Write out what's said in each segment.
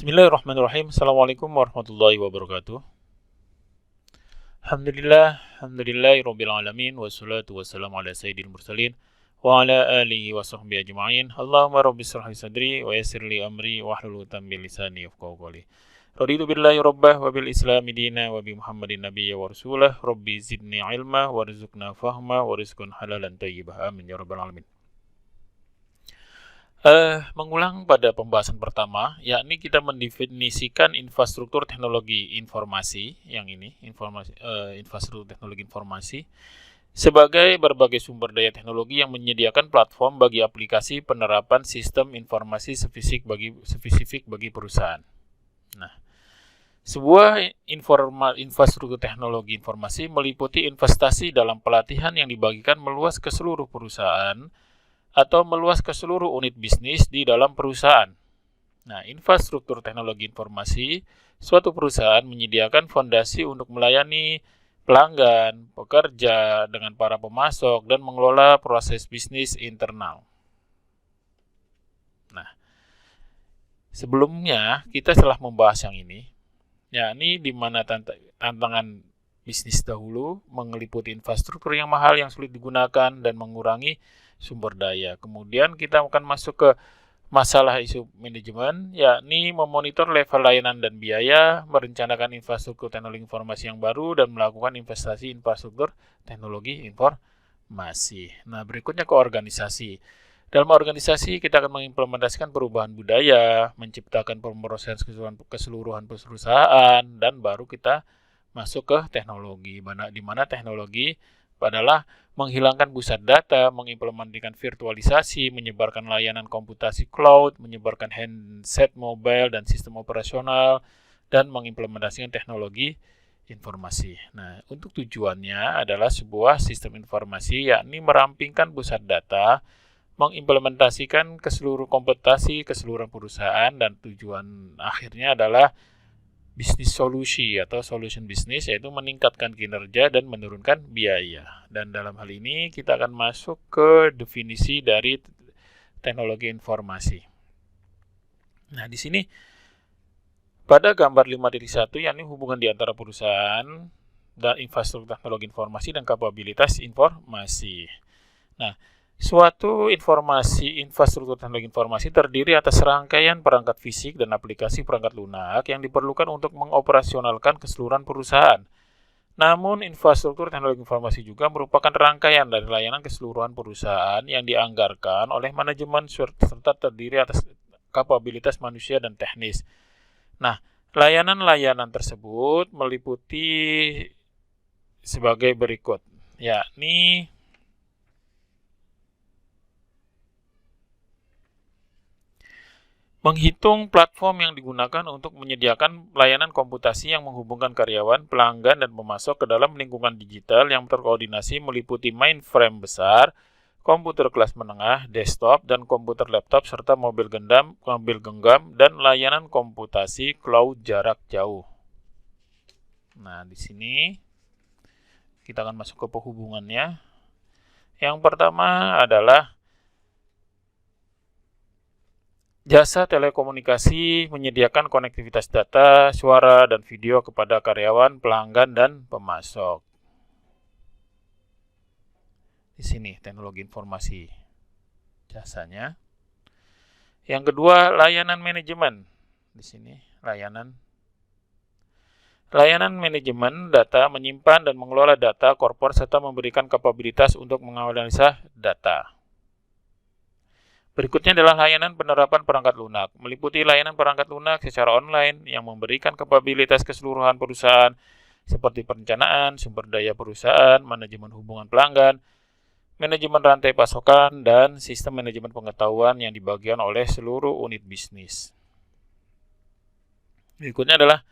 Bismillahirrahmanirrahim. Assalamualaikum warahmatullahi wabarakatuh. Alhamdulillahirabbil alamin wassalatu wassalamu ala sayyidil mursalin wa ala alihi wa sahbihi ajma'in. Allahumma rabbi shrah li sadri wa yassir li amri wahlul 'uqdatam min lisani yafqahu qawli. Raditu billahi rabbah wa bil islami dina wa bi Muhammadin nabiyya wa rasulah. Rabbi zidni ilma warzuqna fahma wa rizqan halalan thayyibah. Amin ya rabbal alamin. Mengulang pada pembahasan pertama, yakni kita mendefinisikan infrastruktur teknologi informasi, yang ini, infrastruktur teknologi informasi, sebagai berbagai sumber daya teknologi yang menyediakan platform bagi aplikasi penerapan sistem informasi spesifik bagi perusahaan. Nah, sebuah infrastruktur teknologi informasi meliputi investasi dalam pelatihan yang dibagikan meluas ke seluruh perusahaan atau meluas ke seluruh unit bisnis di dalam perusahaan. Nah, infrastruktur teknologi informasi suatu perusahaan menyediakan fondasi untuk melayani pelanggan, pekerja, dengan para pemasok, dan mengelola proses bisnis internal. Nah, sebelumnya kita telah membahas yang ini, yakni di mana tantangan bisnis dahulu meliputi infrastruktur yang mahal yang sulit digunakan dan mengurangi sumber daya. Kemudian kita akan masuk ke masalah isu manajemen, yakni memonitor level layanan dan biaya, merencanakan infrastruktur teknologi informasi yang baru, dan melakukan investasi infrastruktur teknologi informasi. Nah, berikutnya ke organisasi. Dalam organisasi, kita akan mengimplementasikan perubahan budaya, menciptakan pemrosesan keseluruhan perusahaan, dan baru kita masuk ke teknologi, di mana teknologi adalah menghilangkan pusat data, mengimplementasikan virtualisasi, menyebarkan layanan komputasi cloud, menyebarkan handset mobile dan sistem operasional, dan mengimplementasikan teknologi informasi. Nah, untuk tujuannya adalah sebuah sistem informasi, yakni merampingkan pusat data, mengimplementasikan keseluruhan komputasi keseluruhan perusahaan, dan tujuan akhirnya adalah bisnis solusi atau solution business, yaitu meningkatkan kinerja dan menurunkan biaya. Dan dalam hal ini kita akan masuk ke definisi dari teknologi informasi. Nah, di sini pada gambar 5.1, yakni hubungan di antara perusahaan dan infrastruktur teknologi informasi dan kapabilitas informasi. Nah, suatu infrastruktur teknologi informasi terdiri atas rangkaian perangkat fisik dan aplikasi perangkat lunak yang diperlukan untuk mengoperasionalkan keseluruhan perusahaan. Namun, infrastruktur teknologi informasi juga merupakan rangkaian dari layanan keseluruhan perusahaan yang dianggarkan oleh manajemen serta terdiri atas kapabilitas manusia dan teknis. Nah, layanan-layanan tersebut meliputi sebagai berikut, yakni menghitung platform yang digunakan untuk menyediakan layanan komputasi yang menghubungkan karyawan, pelanggan, dan pemasok ke dalam lingkungan digital yang terkoordinasi meliputi mainframe besar, komputer kelas menengah, desktop, dan komputer laptop, serta mobil genggam, dan layanan komputasi cloud jarak jauh. Nah, di sini kita akan masuk ke penghubungannya. Yang pertama adalah jasa telekomunikasi menyediakan konektivitas data, suara, dan video kepada karyawan, pelanggan, dan pemasok. Di sini teknologi informasi jasanya. Yang kedua, layanan manajemen. Di sini layanan manajemen data, menyimpan dan mengelola data korporat serta memberikan kapabilitas untuk menganalisa data. Berikutnya adalah layanan penerapan perangkat lunak, meliputi layanan perangkat lunak secara online yang memberikan kapabilitas keseluruhan perusahaan seperti perencanaan, sumber daya perusahaan, manajemen hubungan pelanggan, manajemen rantai pasokan, dan sistem manajemen pengetahuan yang dibagikan oleh seluruh unit bisnis. Berikutnya adalah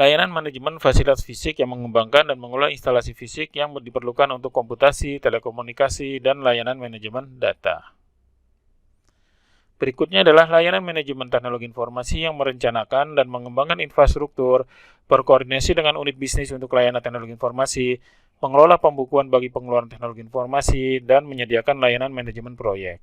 layanan manajemen fasilitas fisik yang mengembangkan dan mengelola instalasi fisik yang diperlukan untuk komputasi, telekomunikasi, dan layanan manajemen data. Berikutnya adalah layanan manajemen teknologi informasi yang merencanakan dan mengembangkan infrastruktur, berkoordinasi dengan unit bisnis untuk layanan teknologi informasi, mengelola pembukuan bagi pengeluaran teknologi informasi, dan menyediakan layanan manajemen proyek.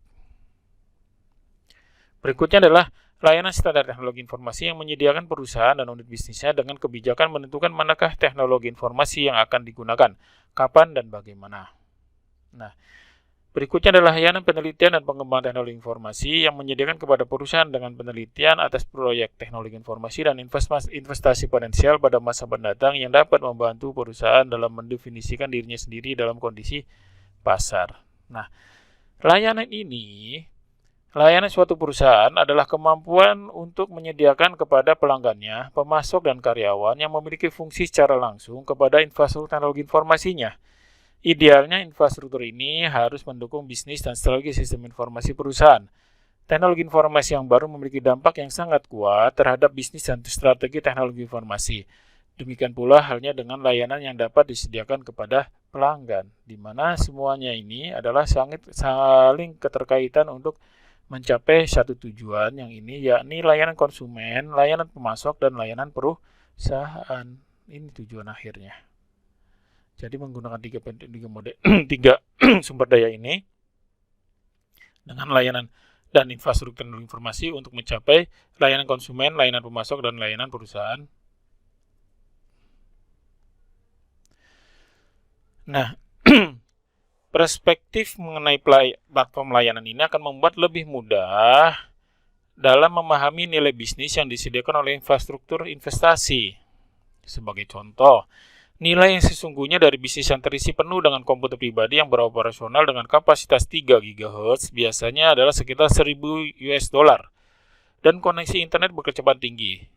Berikutnya adalah Layanan standar teknologi informasi yang menyediakan perusahaan dan unit bisnisnya dengan kebijakan menentukan manakah teknologi informasi yang akan digunakan, kapan, dan bagaimana. Nah, berikutnya adalah layanan penelitian dan pengembangan teknologi informasi yang menyediakan kepada perusahaan dengan penelitian atas proyek teknologi informasi dan investasi potensial pada masa mendatang yang dapat membantu perusahaan dalam mendefinisikan dirinya sendiri dalam kondisi pasar. Nah, Layanan suatu perusahaan adalah kemampuan untuk menyediakan kepada pelanggannya, pemasok, dan karyawan yang memiliki fungsi secara langsung kepada infrastruktur teknologi informasinya. Idealnya, infrastruktur ini harus mendukung bisnis dan strategi sistem informasi perusahaan. Teknologi informasi yang baru memiliki dampak yang sangat kuat terhadap bisnis dan strategi teknologi informasi. Demikian pula halnya dengan layanan yang dapat disediakan kepada pelanggan, di mana semuanya ini adalah saling keterkaitan untuk mencapai satu tujuan yang ini, yakni layanan konsumen, layanan pemasok, dan layanan perusahaan. Ini tujuan akhirnya. Jadi menggunakan tiga sumber daya ini dengan layanan dan infrastruktur informasi untuk mencapai layanan konsumen, layanan pemasok, dan layanan perusahaan. Nah, perspektif mengenai platform layanan ini akan membuat lebih mudah dalam memahami nilai bisnis yang disediakan oleh infrastruktur investasi. Sebagai contoh, nilai yang sesungguhnya dari bisnis yang terisi penuh dengan komputer pribadi yang beroperasional dengan kapasitas 3 GHz biasanya adalah sekitar $1.000 dan koneksi internet berkecepatan tinggi.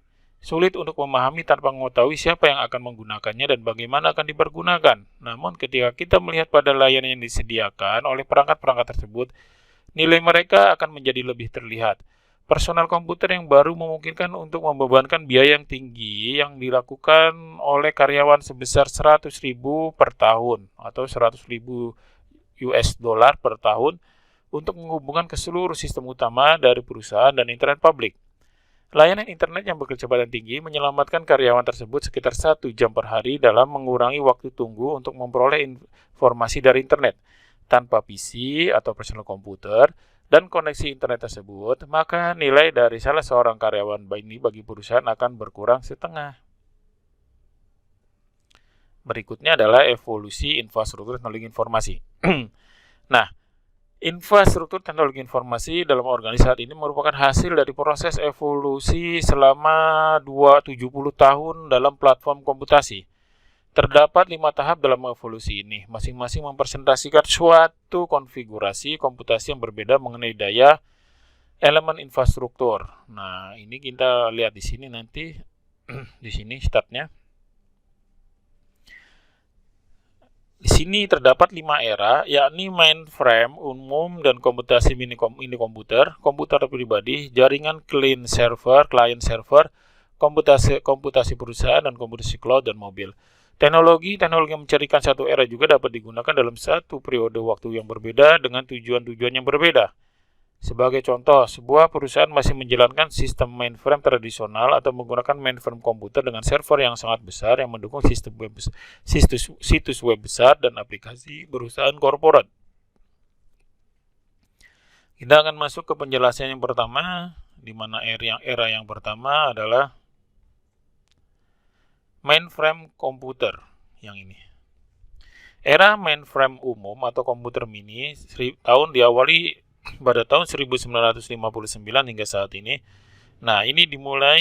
Sulit untuk memahami tanpa mengetahui siapa yang akan menggunakannya dan bagaimana akan dipergunakan. Namun ketika kita melihat pada layanan yang disediakan oleh perangkat-perangkat tersebut, nilai mereka akan menjadi lebih terlihat. Personal komputer yang baru memungkinkan untuk membebankan biaya yang tinggi yang dilakukan oleh karyawan sebesar $100.000 per tahun atau $100.000 per tahun untuk menghubungkan ke seluruh sistem utama dari perusahaan dan internet publik. Layanan internet yang berkecepatan tinggi menyelamatkan karyawan tersebut sekitar 1 jam per hari dalam mengurangi waktu tunggu untuk memperoleh informasi dari internet. Tanpa PC atau personal komputer dan koneksi internet tersebut, maka nilai dari salah seorang karyawan ini bagi perusahaan akan berkurang setengah. Berikutnya adalah evolusi infrastruktur teknologi informasi. Nah, infrastruktur teknologi informasi dalam organisasi saat ini merupakan hasil dari proses evolusi selama 70 tahun dalam platform komputasi. Terdapat 5 tahap dalam evolusi ini, masing-masing mempresentasikan suatu konfigurasi komputasi yang berbeda mengenai daya elemen infrastruktur. Nah, ini kita lihat di sini nanti, di sini startnya. Di sini terdapat 5 era, yakni mainframe umum dan komputasi mini komputer, komputer pribadi, jaringan client server, komputasi perusahaan, dan komputasi cloud dan mobil. Teknologi yang mencirikan satu era juga dapat digunakan dalam satu periode waktu yang berbeda dengan tujuan-tujuan yang berbeda. Sebagai contoh, sebuah perusahaan masih menjalankan sistem mainframe tradisional atau menggunakan mainframe komputer dengan server yang sangat besar yang mendukung situs web besar dan aplikasi perusahaan korporat. Kita akan masuk ke penjelasan yang pertama, di mana era yang pertama adalah mainframe komputer yang ini. Era mainframe umum atau komputer mini diawali pada tahun 1959 hingga saat ini. Nah, ini dimulai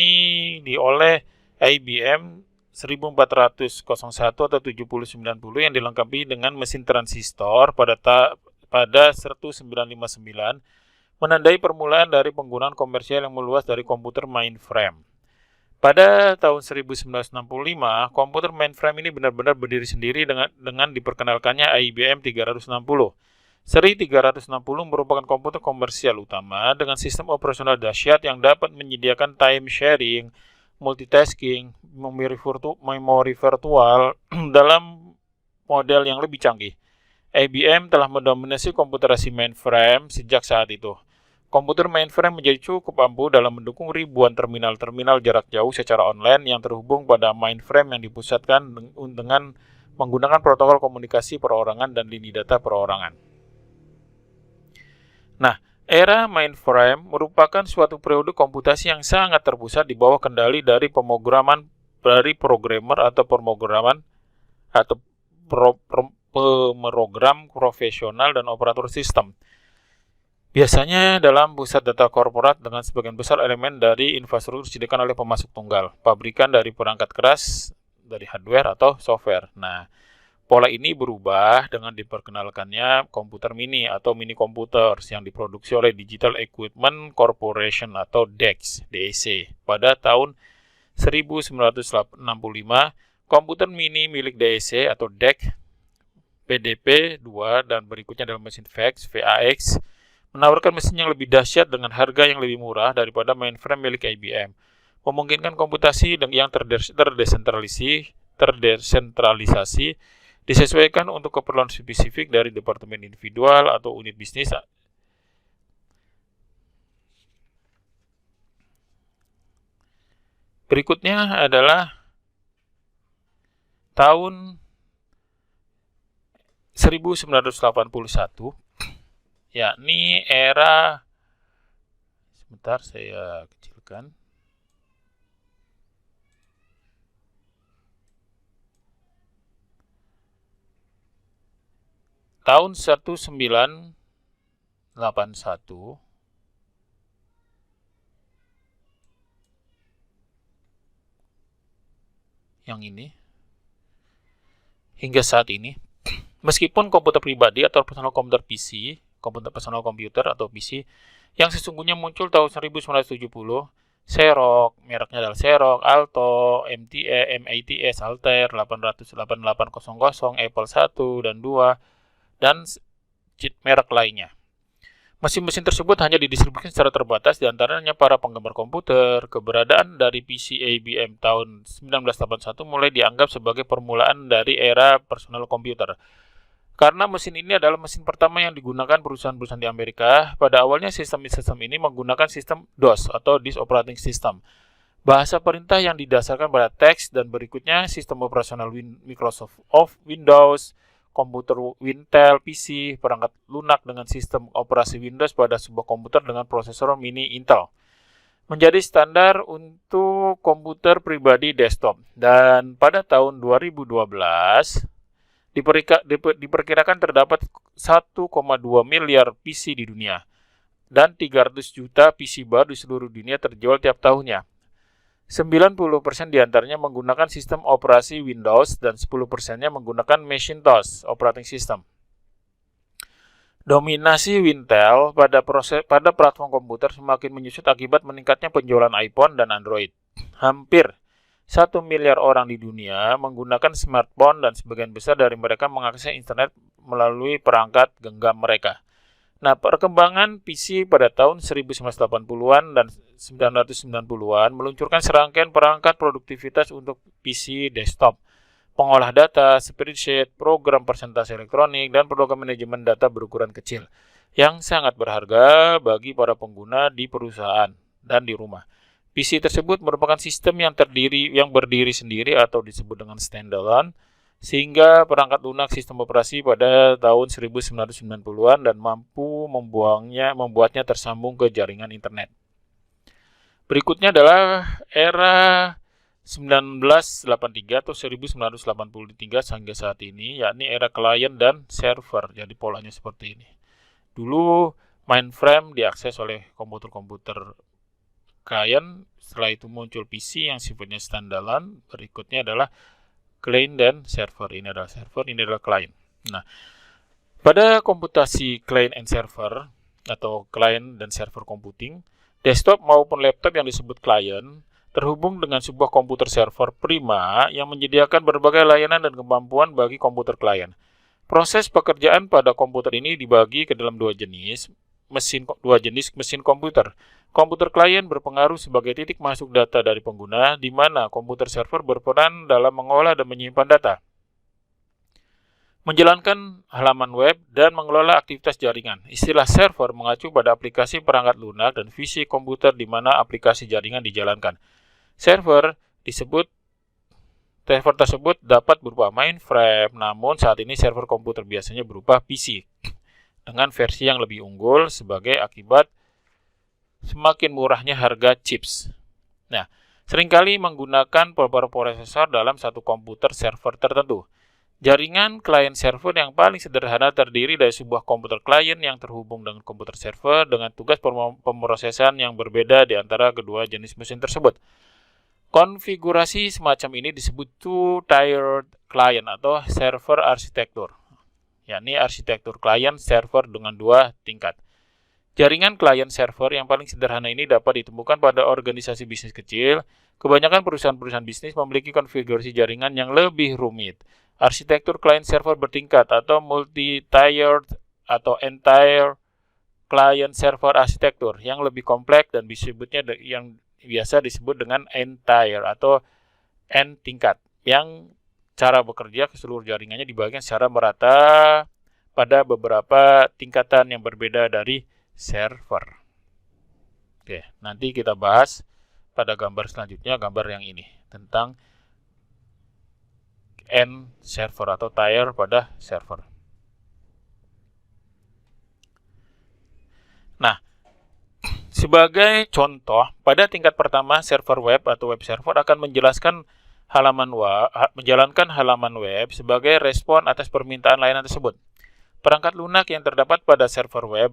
oleh IBM 1401 atau 7090 yang dilengkapi dengan mesin transistor pada 1959, menandai permulaan dari penggunaan komersial yang meluas dari komputer mainframe. Pada tahun 1965, komputer mainframe ini benar-benar berdiri sendiri dengan diperkenalkannya IBM 360. Seri 360 merupakan komputer komersial utama dengan sistem operasional dahsyat yang dapat menyediakan time sharing, multitasking, memori virtual dalam model yang lebih canggih. IBM telah mendominasi komputerasi mainframe sejak saat itu. Komputer mainframe menjadi cukup ampuh dalam mendukung ribuan terminal-terminal jarak jauh secara online yang terhubung pada mainframe yang dipusatkan dengan menggunakan protokol komunikasi perorangan dan lini data perorangan. Nah, Era mainframe merupakan suatu periode komputasi yang sangat terpusat di bawah kendali dari programmer atau pemrograman atau pemrogram profesional dan operator sistem. Biasanya dalam pusat data korporat dengan sebagian besar elemen dari infrastruktur disediakan oleh pemasok tunggal, pabrikan dari perangkat keras, dari hardware atau software. Nah, pola ini berubah dengan diperkenalkannya komputer mini atau mini komputer yang diproduksi oleh Digital Equipment Corporation atau DEC pada tahun 1965. Komputer mini milik DEC atau DEC PDP-2 dan berikutnya adalah mesin fax VAX menawarkan mesin yang lebih dahsyat dengan harga yang lebih murah daripada mainframe milik IBM, memungkinkan komputasi yang terdesentralisasi disesuaikan untuk keperluan spesifik dari departemen individual atau unit bisnis. Berikutnya adalah tahun 1981, yakni era, sebentar saya kecilkan, tahun 1981 yang ini hingga saat ini, meskipun komputer pribadi atau personal komputer PC, komputer personal komputer atau PC yang sesungguhnya muncul tahun 1970, Xerox, mereknya adalah Xerox, Alto, MATS, Altair, 8800, Apple 1 dan 2, dan merek lainnya. Mesin-mesin tersebut hanya didistribusikan secara terbatas, diantaranya para penggemar komputer. Keberadaan dari PC IBM tahun 1981 mulai dianggap sebagai permulaan dari era personal komputer. Karena mesin ini adalah mesin pertama yang digunakan perusahaan-perusahaan di Amerika, pada awalnya sistem ini menggunakan sistem DOS atau Disk Operating System, bahasa perintah yang didasarkan pada teks, dan berikutnya sistem operasional Microsoft Windows, komputer Intel PC, perangkat lunak dengan sistem operasi Windows pada sebuah komputer dengan prosesor mini Intel, menjadi standar untuk komputer pribadi desktop. Dan pada tahun 2012, diperkirakan terdapat 1,2 miliar PC di dunia, dan 300 juta PC baru di seluruh dunia terjual tiap tahunnya. 90% diantaranya menggunakan sistem operasi Windows dan 10%-nya menggunakan Macintosh operating system. Dominasi Intel pada platform komputer semakin menyusut akibat meningkatnya penjualan iPhone dan Android. Hampir 1 miliar orang di dunia menggunakan smartphone dan sebagian besar dari mereka mengakses internet melalui perangkat genggam mereka. Nah, perkembangan PC pada tahun 1980-an dan 1990-an meluncurkan serangkaian perangkat produktivitas untuk PC desktop, pengolah data, spreadsheet, program presentasi elektronik, dan program manajemen data berukuran kecil, yang sangat berharga bagi para pengguna di perusahaan dan di rumah. PC tersebut merupakan sistem yang berdiri sendiri atau disebut dengan standalone, sehingga perangkat lunak sistem operasi pada tahun 1990-an dan mampu membuatnya tersambung ke jaringan internet. Berikutnya adalah era 1983 atau 1983 hingga saat ini, yakni era klien dan server. Jadi polanya seperti ini. Dulu mainframe diakses oleh komputer-komputer klien, setelah itu muncul PC yang sifatnya standalone, berikutnya adalah client dan server. Ini adalah server, ini adalah client. Nah, pada komputasi client and server atau client dan server computing, desktop maupun laptop yang disebut client terhubung dengan sebuah komputer server prima yang menyediakan berbagai layanan dan kemampuan bagi komputer klien. Proses pekerjaan pada komputer ini dibagi ke dalam dua jenis mesin komputer. Komputer klien berpengaruh sebagai titik masuk data dari pengguna, di mana komputer server berperan dalam mengolah dan menyimpan data, menjalankan halaman web, dan mengelola aktivitas jaringan. Istilah server mengacu pada aplikasi perangkat lunak dan visi komputer di mana aplikasi jaringan dijalankan. Server tersebut dapat berupa mainframe, namun saat ini server komputer biasanya berupa PC. dengan versi yang lebih unggul sebagai akibat semakin murahnya harga chips. Nah, seringkali menggunakan beberapa prosesor dalam satu komputer server tertentu. Jaringan client server yang paling sederhana terdiri dari sebuah komputer klien yang terhubung dengan komputer server dengan tugas pemrosesan yang berbeda di antara kedua jenis mesin tersebut. Konfigurasi semacam ini disebut two-tiered client atau server arsitektur, yakni arsitektur client server dengan dua tingkat. Jaringan klien server yang paling sederhana ini dapat ditemukan pada organisasi bisnis kecil. Kebanyakan perusahaan-perusahaan bisnis memiliki konfigurasi jaringan yang lebih rumit. Arsitektur client server bertingkat atau multi-tiered atau n-tier client server arsitektur yang lebih kompleks dan disebutnya yang biasa disebut dengan n-tier atau n tingkat, yang cara bekerja ke seluruh jaringannya dibagikan secara merata pada beberapa tingkatan yang berbeda dari server. Oke, nanti kita bahas pada gambar selanjutnya, gambar yang ini tentang N server atau tier pada server. Nah, sebagai contoh, pada tingkat pertama server web atau web server akan menjalankan halaman web sebagai respon atas permintaan layanan tersebut. Perangkat lunak yang terdapat pada server web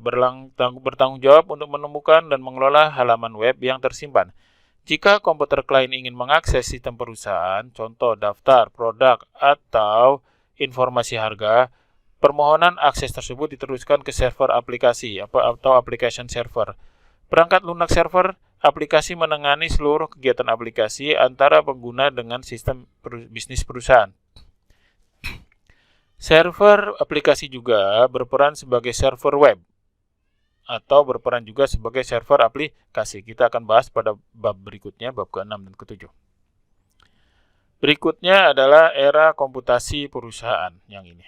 bertanggung jawab untuk menemukan dan mengelola halaman web yang tersimpan. Jika komputer klien ingin mengakses sistem perusahaan, contoh daftar, produk, atau informasi harga, permohonan akses tersebut diteruskan ke server aplikasi atau application server. Perangkat lunak server aplikasi menangani seluruh kegiatan aplikasi antara pengguna dengan sistem bisnis perusahaan. Server aplikasi juga berperan sebagai server web atau berperan juga sebagai server aplikasi. Kita akan bahas pada bab berikutnya, bab ke-6 dan ke-7. Berikutnya adalah era komputasi perusahaan yang ini.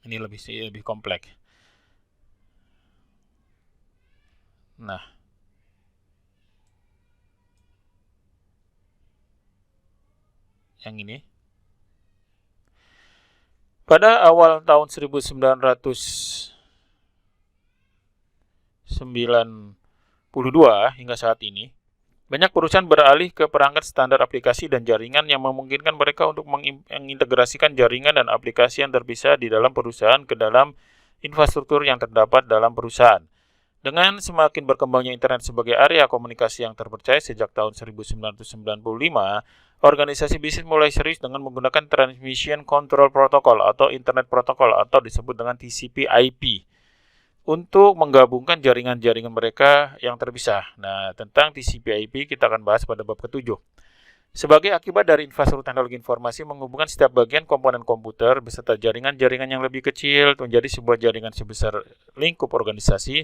Ini lebih kompleks. Nah, yang ini. Pada awal tahun 1992 hingga saat ini, banyak perusahaan beralih ke perangkat standar aplikasi dan jaringan yang memungkinkan mereka untuk mengintegrasikan jaringan dan aplikasi yang terpisah di dalam perusahaan ke dalam infrastruktur yang terdapat dalam perusahaan. Dengan semakin berkembangnya internet sebagai area komunikasi yang terpercaya sejak tahun 1995, organisasi bisnis mulai serius dengan menggunakan Transmission Control Protocol atau Internet Protocol atau disebut dengan TCP/IP untuk menggabungkan jaringan-jaringan mereka yang terpisah. Nah, tentang TCP/IP kita akan bahas pada bab ke-7. Sebagai akibat dari infrastruktur teknologi informasi menghubungkan setiap bagian komponen komputer beserta jaringan-jaringan yang lebih kecil menjadi sebuah jaringan sebesar lingkup organisasi,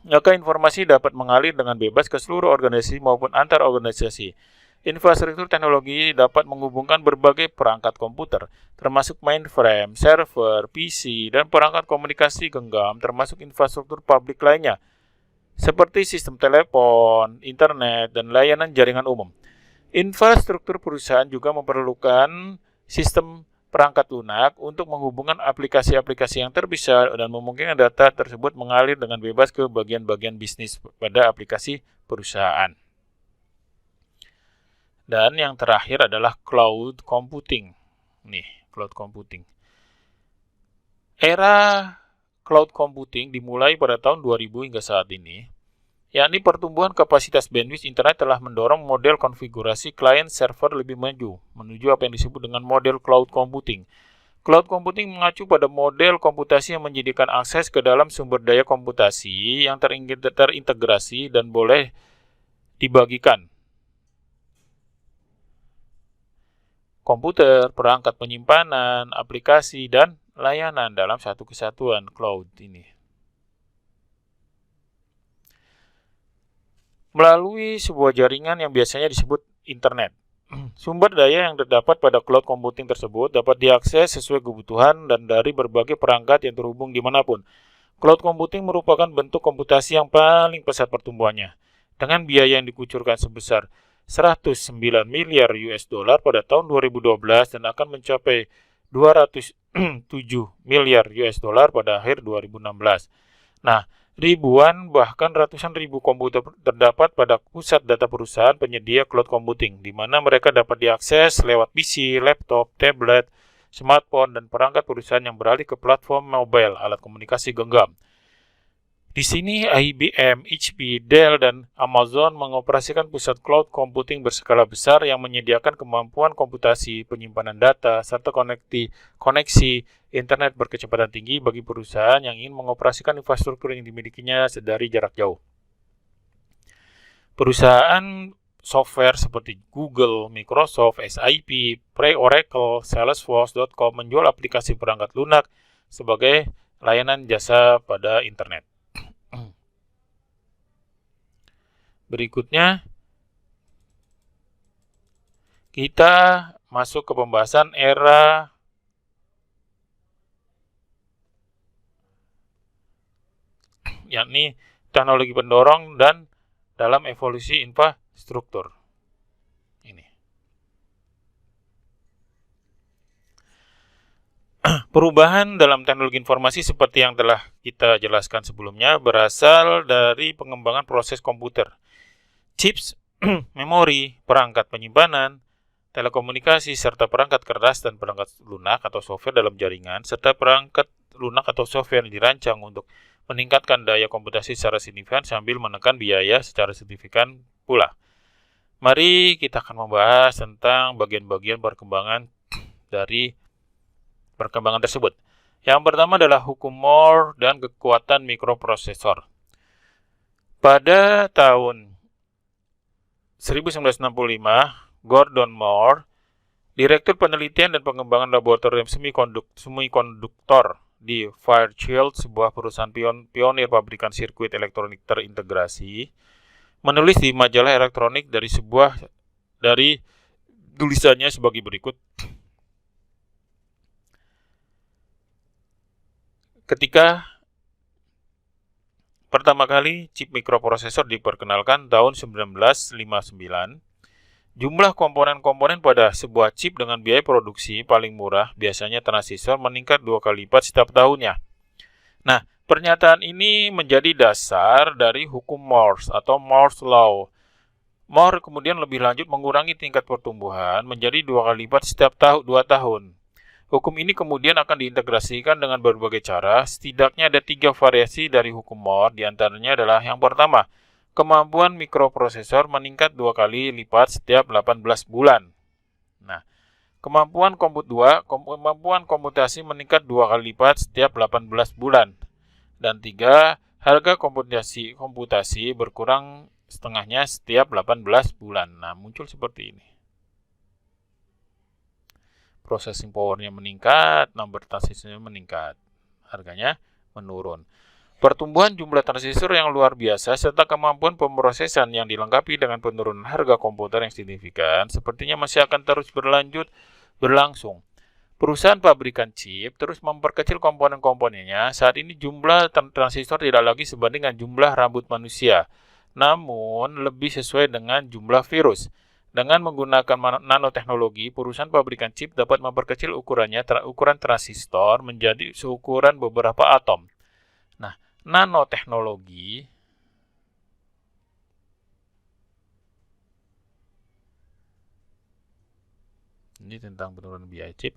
maka informasi dapat mengalir dengan bebas ke seluruh organisasi maupun antar organisasi. Infrastruktur teknologi dapat menghubungkan berbagai perangkat komputer, termasuk mainframe, server, PC, dan perangkat komunikasi genggam, termasuk infrastruktur publik lainnya, seperti sistem telepon, internet, dan layanan jaringan umum. Infrastruktur perusahaan juga memerlukan sistem perangkat lunak untuk menghubungkan aplikasi-aplikasi yang terpisah dan memungkinkan data tersebut mengalir dengan bebas ke bagian-bagian bisnis pada aplikasi perusahaan. Dan yang terakhir adalah cloud computing. Nih, cloud computing. Era cloud computing dimulai pada tahun 2000 hingga saat ini, yakni pertumbuhan kapasitas bandwidth internet telah mendorong model konfigurasi client server lebih maju, menuju apa yang disebut dengan model cloud computing. Cloud computing mengacu pada model komputasi yang menyediakan akses ke dalam sumber daya komputasi yang terintegrasi dan boleh dibagikan. Komputer, perangkat penyimpanan, aplikasi, dan layanan dalam satu kesatuan cloud ini. Melalui sebuah jaringan yang biasanya disebut internet. Sumber daya yang terdapat pada cloud computing tersebut dapat diakses sesuai kebutuhan dan dari berbagai perangkat yang terhubung dimanapun. Cloud computing merupakan bentuk komputasi yang paling pesat pertumbuhannya, dengan biaya yang dikucurkan sebesar 109 miliar US dollar pada tahun 2012 dan akan mencapai 207 miliar US dollar pada akhir 2016. Nah, ribuan bahkan ratusan ribu komputer terdapat pada pusat data perusahaan penyedia cloud computing, di mana mereka dapat diakses lewat PC, laptop, tablet, smartphone, dan perangkat perusahaan yang beralih ke platform mobile, alat komunikasi genggam. Di sini IBM, HP, Dell, dan Amazon mengoperasikan pusat cloud computing berskala besar yang menyediakan kemampuan komputasi, penyimpanan data, serta koneksi internet berkecepatan tinggi bagi perusahaan yang ingin mengoperasikan infrastruktur yang dimilikinya dari jarak jauh. Perusahaan software seperti Google, Microsoft, SAP, Oracle, Salesforce.com menjual aplikasi perangkat lunak sebagai layanan jasa pada internet. Berikutnya, kita masuk ke pembahasan era yakni teknologi pendorong dan dalam evolusi infrastruktur. Ini. Perubahan dalam teknologi informasi seperti yang telah kita jelaskan sebelumnya berasal dari pengembangan proses komputer. Chips, memori, perangkat penyimpanan, telekomunikasi, serta perangkat keras dan perangkat lunak atau software dalam jaringan, serta perangkat lunak atau software yang dirancang untuk meningkatkan daya komputasi secara signifikan sambil menekan biaya secara signifikan pula. Mari kita akan membahas tentang bagian-bagian perkembangan dari perkembangan tersebut. Yang pertama adalah hukum Moore dan kekuatan mikroprosesor. Pada tahun 1965, Gordon Moore, Direktur Penelitian dan Pengembangan Laboratorium Semikonduktor di Fairchild, sebuah perusahaan pionir pabrikan sirkuit elektronik terintegrasi, menulis di majalah elektronik dari tulisannya sebagai berikut. Ketika pertama kali chip mikroprosesor diperkenalkan tahun 1959, jumlah komponen-komponen pada sebuah chip dengan biaya produksi paling murah, biasanya transistor, meningkat 2 kali lipat setiap tahunnya. Nah, pernyataan ini menjadi dasar dari hukum Moore's atau Moore's Law. Moore kemudian lebih lanjut mengurangi tingkat pertumbuhan menjadi 2 kali lipat setiap 2 tahun. Hukum ini kemudian akan diintegrasikan dengan berbagai cara. Setidaknya ada 3 variasi dari hukum Moore. Di antaranya adalah yang pertama, kemampuan mikroprosesor meningkat 2 kali lipat setiap 18 bulan. Nah, kemampuan komputasi meningkat 2 kali lipat setiap 18 bulan. Dan 3, harga komputasi berkurang setengahnya setiap 18 bulan. Nah, muncul seperti ini. Processing powernya meningkat, number transistornya meningkat, harganya menurun. Pertumbuhan jumlah transistor yang luar biasa serta kemampuan pemrosesan yang dilengkapi dengan penurunan harga komputer yang signifikan sepertinya masih akan terus berlangsung. Perusahaan pabrikan chip terus memperkecil komponen-komponennya. Saat ini jumlah transistor tidak lagi sebanding dengan jumlah rambut manusia, namun lebih sesuai dengan jumlah virus. Dengan menggunakan nanoteknologi, perusahaan pabrikan chip dapat memperkecil ukuran transistor menjadi seukuran beberapa atom. Nah, nanoteknologi ini tentang penurunan biaya chip.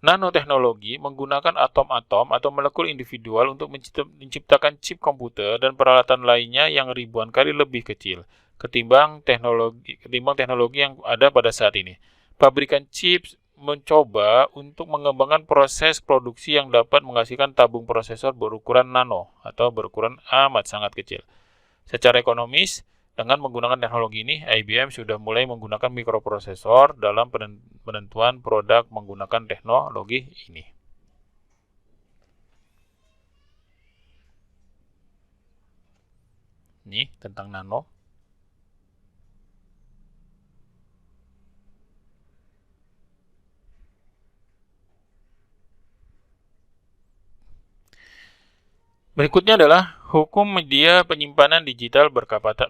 Nanoteknologi menggunakan atom-atom atau molekul individual untuk menciptakan chip komputer dan peralatan lainnya yang ribuan kali lebih kecil ketimbang teknologi yang ada pada saat ini. Pabrikan chip mencoba untuk mengembangkan proses produksi yang dapat menghasilkan tabung prosesor berukuran nano atau berukuran amat sangat kecil. Secara ekonomis, dengan menggunakan teknologi ini, IBM sudah mulai menggunakan mikroprosesor dalam penentuan produk menggunakan teknologi ini. Ini tentang nano. Berikutnya adalah hukum media penyimpanan digital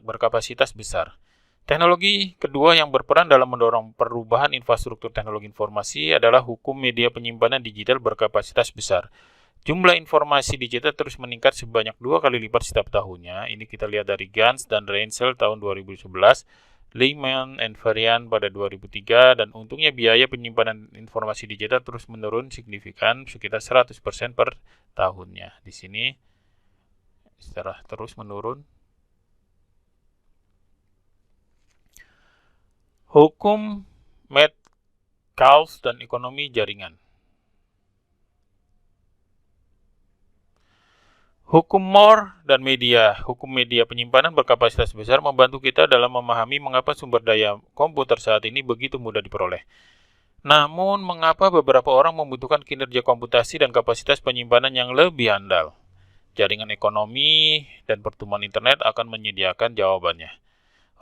berkapasitas besar. Teknologi kedua yang berperan dalam mendorong perubahan infrastruktur teknologi informasi adalah hukum media penyimpanan digital berkapasitas besar. Jumlah informasi digital terus meningkat sebanyak 2 kali lipat setiap tahunnya. Ini kita lihat dari Gans dan Reinsel tahun 2011, Lehman and Varian pada 2003, dan untungnya biaya penyimpanan informasi digital terus menurun signifikan sekitar 100% per tahunnya. Di sini secara terus menurun. Hukum Metcalfe dan ekonomi jaringan. Hukum Moore dan media. Hukum media penyimpanan berkapasitas besar membantu kita dalam memahami mengapa sumber daya komputer saat ini begitu mudah diperoleh. Namun, mengapa beberapa orang membutuhkan kinerja komputasi dan kapasitas penyimpanan yang lebih andal? Jaringan ekonomi dan pertumbuhan internet akan menyediakan jawabannya.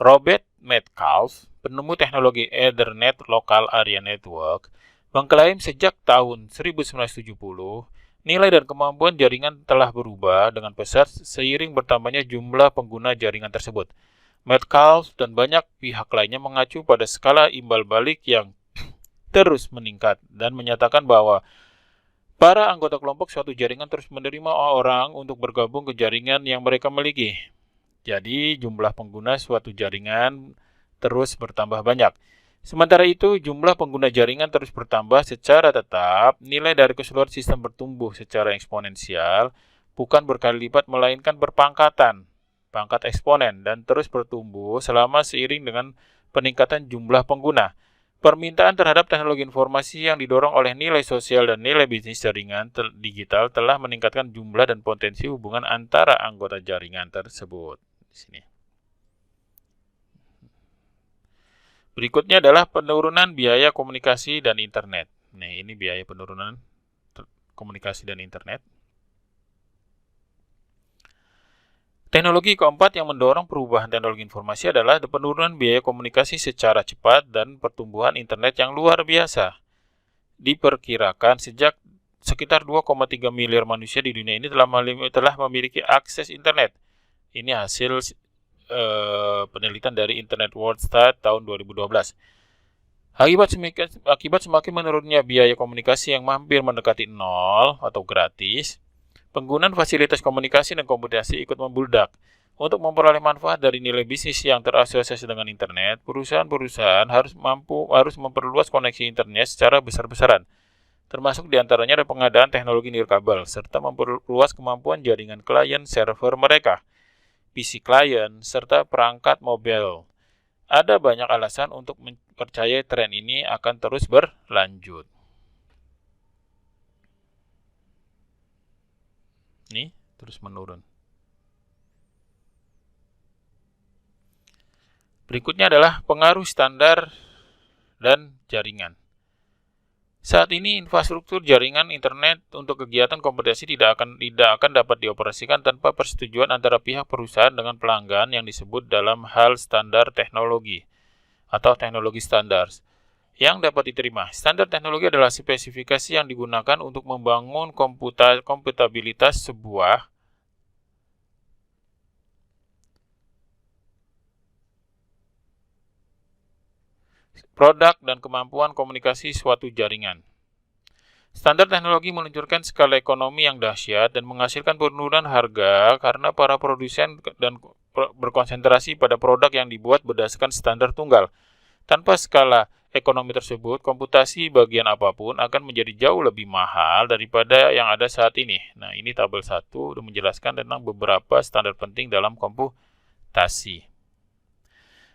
Robert Metcalfe, penemu teknologi Ethernet Local Area Network, mengklaim sejak tahun 1970, nilai dan kemampuan jaringan telah berubah dengan pesat seiring bertambahnya jumlah pengguna jaringan tersebut. Metcalfe dan banyak pihak lainnya mengacu pada skala imbal balik yang terus meningkat dan menyatakan bahwa para anggota kelompok suatu jaringan terus menerima orang untuk bergabung ke jaringan yang mereka miliki. Jadi, jumlah pengguna suatu jaringan terus bertambah banyak. Sementara itu, jumlah pengguna jaringan terus bertambah secara tetap, nilai dari keseluruhan sistem bertumbuh secara eksponensial, bukan berkali lipat melainkan berpangkatan, pangkat eksponen, dan terus bertumbuh selama seiring dengan peningkatan jumlah pengguna. Permintaan terhadap teknologi informasi yang didorong oleh nilai sosial dan nilai bisnis jaringan digital telah meningkatkan jumlah dan potensi hubungan antara anggota jaringan tersebut. Di sini. Berikutnya adalah penurunan biaya komunikasi dan internet. Nah, ini biaya penurunan komunikasi dan internet. Teknologi keempat yang mendorong perubahan teknologi informasi adalah penurunan biaya komunikasi secara cepat dan pertumbuhan internet yang luar biasa. Diperkirakan sekitar 2,3 miliar manusia di dunia ini telah memiliki akses internet. Ini hasil penelitian dari Internet World Stat tahun 2012. Akibat semakin menurunnya biaya komunikasi yang hampir mendekati nol atau gratis, penggunaan fasilitas komunikasi dan komputasi ikut membludak. Untuk memperoleh manfaat dari nilai bisnis yang terasosiasi dengan internet, perusahaan-perusahaan harus memperluas koneksi internet secara besar-besaran, termasuk diantaranya ada pengadaan teknologi nirkabel, serta memperluas kemampuan jaringan klien server mereka, PC klien, serta perangkat mobile. Ada banyak alasan untuk percaya tren ini akan terus berlanjut. Nih, terus menurun. Berikutnya adalah pengaruh standar dan jaringan. Saat ini infrastruktur jaringan internet untuk kegiatan komputasi tidak akan dapat dioperasikan tanpa persetujuan antara pihak perusahaan dengan pelanggan yang disebut dalam hal standar teknologi atau teknologi standar yang dapat diterima. Standar teknologi adalah spesifikasi yang digunakan untuk membangun komputabilitas sebuah produk dan kemampuan komunikasi suatu jaringan. Standar teknologi meluncurkan skala ekonomi yang dahsyat dan menghasilkan penurunan harga karena para produsen dan berkonsentrasi pada produk yang dibuat berdasarkan standar tunggal. Tanpa skala ekonomi tersebut, komputasi bagian apapun akan menjadi jauh lebih mahal daripada yang ada saat ini. Nah, ini tabel 1 sudah menjelaskan tentang beberapa standar penting dalam komputasi.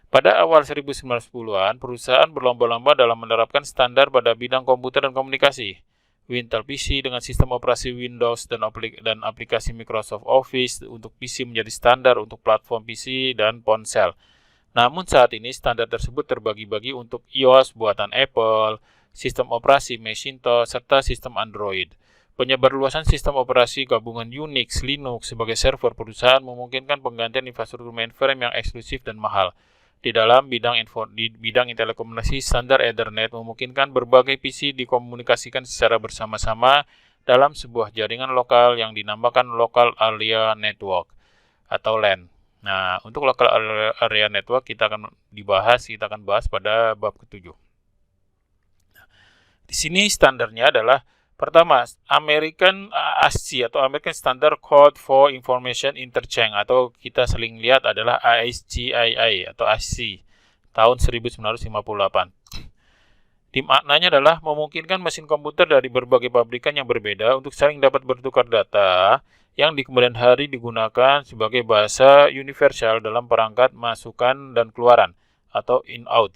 Pada awal 1990-an, perusahaan berlomba-lomba dalam menerapkan standar pada bidang komputer dan komunikasi. Wintel PC dengan sistem operasi Windows dan aplikasi Microsoft Office untuk PC menjadi standar untuk platform PC dan ponsel. Namun saat ini standar tersebut terbagi-bagi untuk iOS buatan Apple, sistem operasi Macintosh, serta sistem Android. Penyebarluasan sistem operasi gabungan Unix, Linux sebagai server perusahaan memungkinkan penggantian infrastruktur mainframe yang eksklusif dan mahal. Di dalam bidang telekomunikasi, standar Ethernet memungkinkan berbagai PC dikomunikasikan secara bersama-sama dalam sebuah jaringan lokal yang dinamakan Local Area Network atau LAN. Nah, untuk local area network kita akan bahas pada bab ke-7. Di sini standarnya adalah pertama, American ASCII atau American Standard Code for Information Interchange, atau kita sering lihat adalah ASCII atau ASCII tahun 1958. Maknanya adalah memungkinkan mesin komputer dari berbagai pabrikan yang berbeda untuk saling dapat bertukar data yang di kemudian hari digunakan sebagai bahasa universal dalam perangkat masukan dan keluaran atau in-out,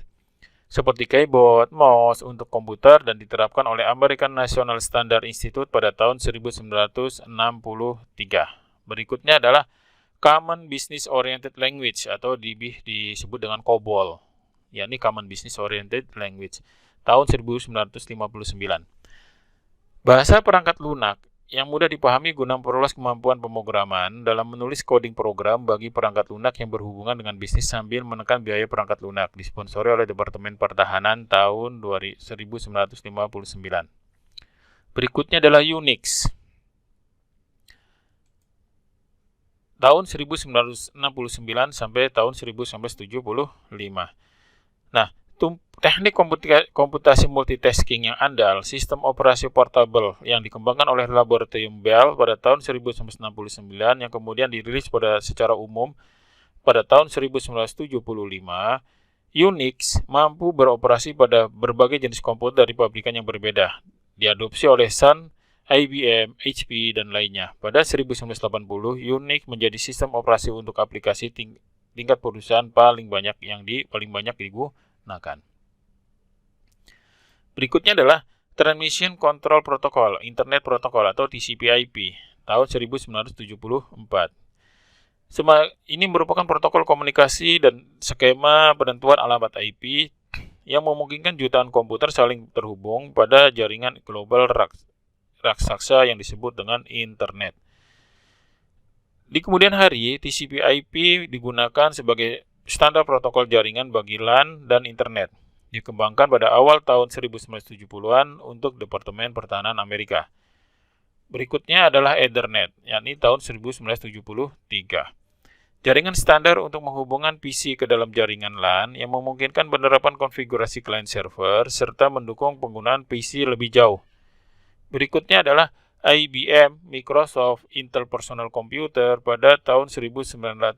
seperti keyboard, mouse untuk komputer, dan diterapkan oleh American National Standard Institute pada tahun 1963. Berikutnya adalah Common Business Oriented Language atau disebut dengan COBOL, yakni Common Business Oriented Language tahun 1959. Bahasa perangkat lunak yang mudah dipahami guna memperluas kemampuan pemrograman dalam menulis coding program bagi perangkat lunak yang berhubungan dengan bisnis sambil menekan biaya perangkat lunak, disponsori oleh Departemen Pertahanan tahun 1959. Berikutnya adalah Unix. Tahun 1969 sampai tahun 1975. Nah, teknik komputasi multitasking yang andal, sistem operasi portable yang dikembangkan oleh Laboratorium Bell pada tahun 1969 yang kemudian dirilis secara umum pada tahun 1975, Unix mampu beroperasi pada berbagai jenis komputer dari pabrikan yang berbeda. Diadopsi oleh Sun, IBM, HP, dan lainnya. Pada 1980, Unix menjadi sistem operasi untuk aplikasi tingkat perusahaan paling banyak digunakan. Berikutnya adalah Transmission Control Protocol, Internet Protocol atau TCP/IP tahun 1974. Ini merupakan protokol komunikasi dan skema penentuan alamat IP yang memungkinkan jutaan komputer saling terhubung pada jaringan global raksasa yang disebut dengan Internet. Di kemudian hari, TCP/IP digunakan sebagai standar protokol jaringan bagi LAN dan Internet. Dikembangkan pada awal tahun 1970-an untuk Departemen Pertahanan Amerika. Berikutnya adalah Ethernet, yakni tahun 1973. Jaringan standar untuk menghubungkan PC ke dalam jaringan LAN yang memungkinkan penerapan konfigurasi client server serta mendukung penggunaan PC lebih jauh. Berikutnya adalah IBM, Microsoft, Intel Personal Computer pada tahun 1981.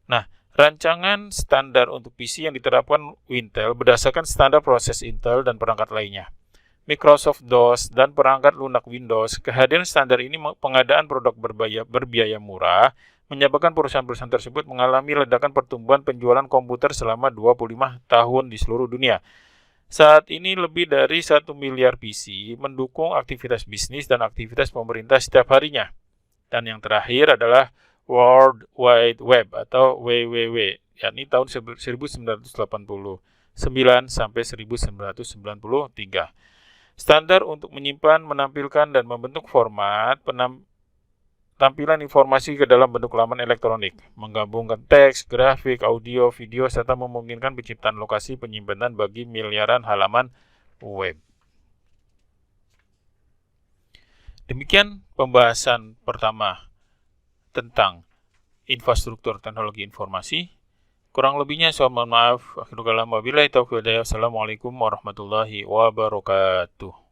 Nah, rancangan standar untuk PC yang diterapkan Intel berdasarkan standar proses Intel dan perangkat lainnya. Microsoft DOS dan perangkat lunak Windows, kehadiran standar ini pengadaan produk berbiaya murah, menyebabkan perusahaan-perusahaan tersebut mengalami ledakan pertumbuhan penjualan komputer selama 25 tahun di seluruh dunia. Saat ini lebih dari 1 miliar PC mendukung aktivitas bisnis dan aktivitas pemerintah setiap harinya. Dan yang terakhir adalah World Wide Web atau WWW, yakni tahun 1989 sampai 1993. Standar untuk menyimpan, menampilkan, dan membentuk format tampilan informasi ke dalam bentuk laman elektronik, menggabungkan teks, grafik, audio, video, serta memungkinkan penciptaan lokasi penyimpanan bagi miliaran halaman web. Demikian pembahasan pertama tentang infrastruktur teknologi informasi. Kurang lebihnya saya mohon maaf. Akhirul kalam wabillahi taufiq wal hidayah. Assalamualaikum warahmatullahi wabarakatuh.